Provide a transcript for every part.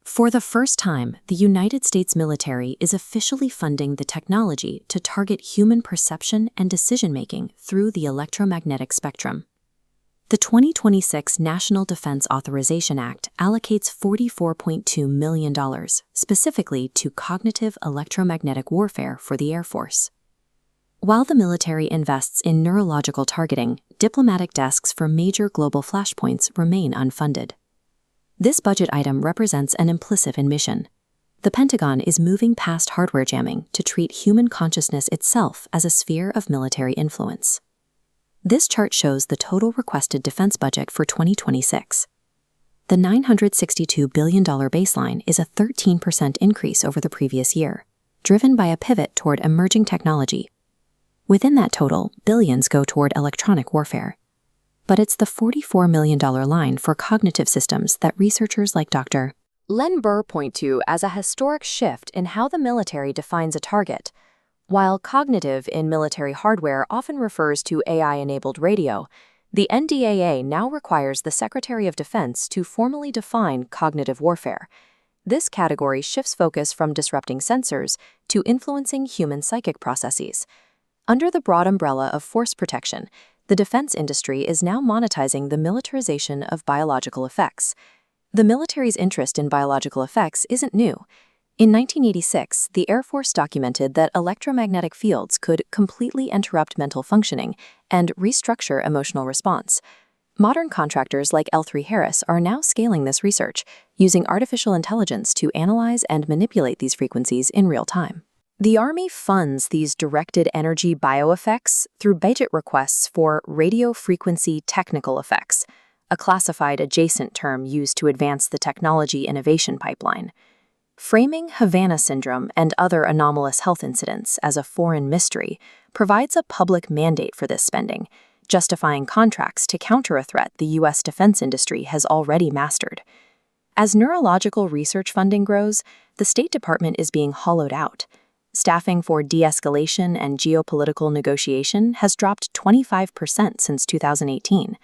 For the first time, the United States military is officially funding the technology to target human perception and decision-making through the electromagnetic spectrum. The 2026 National Defense Authorization Act allocates $44.2 million specifically to cognitive electromagnetic warfare for the Air Force. While the military invests in neurological targeting, diplomatic desks for major global flashpoints remain unfunded. This budget item represents an implicit admission. The Pentagon is moving past hardware jamming to treat human consciousness itself as a sphere of military influence. This chart shows the total requested defense budget for 2026. The $962 billion baseline is a 13% increase over the previous year, driven by a pivot toward emerging technology. Within that total, billions go toward electronic warfare. But it's the $44 million line for cognitive systems that researchers like Dr. Len Burr point to as a historic shift in how the military defines a target. While cognitive in military hardware often refers to AI-enabled radio, the NDAA now requires the Secretary of Defense to formally define cognitive warfare. This category shifts focus from disrupting sensors to influencing human psychic processes. Under the broad umbrella of force protection, the defense industry is now monetizing the militarization of biological effects. The military's interest in biological effects isn't new. In 1986, the Air Force documented that electromagnetic fields could completely interrupt mental functioning and restructure emotional response. Modern contractors like L3 Harris are now scaling this research, using artificial intelligence to analyze and manipulate these frequencies in real time. The Army funds these directed energy bioeffects through budget requests for radio frequency technical effects, a classified adjacent term used to advance the technology innovation pipeline. Framing Havana syndrome and other anomalous health incidents as a foreign mystery provides a public mandate for this spending, justifying contracts to counter a threat the U.S. defense industry has already mastered. As neurological research funding grows, the State Department is being hollowed out. Staffing for de-escalation and geopolitical negotiation has dropped 25% since 2018.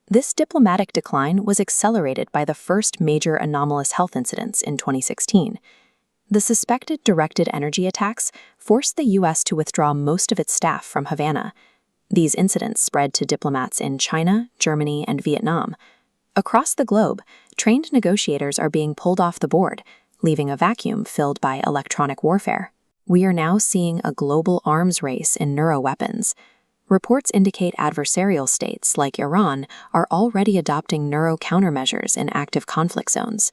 This diplomatic decline was accelerated by the first major anomalous health incidents in 2016. The suspected directed energy attacks forced the U.S. to withdraw most of its staff from Havana. These incidents spread to diplomats in China, Germany, and Vietnam. Across the globe, trained negotiators are being pulled off the board, leaving a vacuum filled by electronic warfare. We are now seeing a global arms race in neuroweapons. Reports indicate adversarial states like Iran are already adopting neuro-countermeasures in active conflict zones.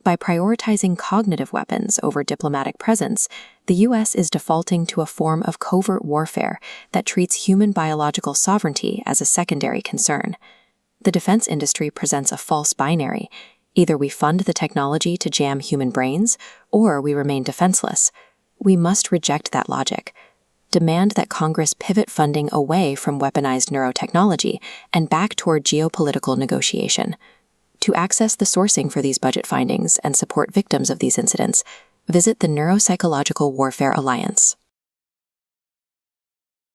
By prioritizing cognitive weapons over diplomatic presence, the U.S. is defaulting to a form of covert warfare that treats human biological sovereignty as a secondary concern. The defense industry presents a false binary. Either we fund the technology to jam human brains, or we remain defenseless. We must reject that logic. Demand that Congress pivot funding away from weaponized neurotechnology and back toward geopolitical negotiation. To access the sourcing for these budget findings and support victims of these incidents, visit the Neuropsychological Warfare Alliance.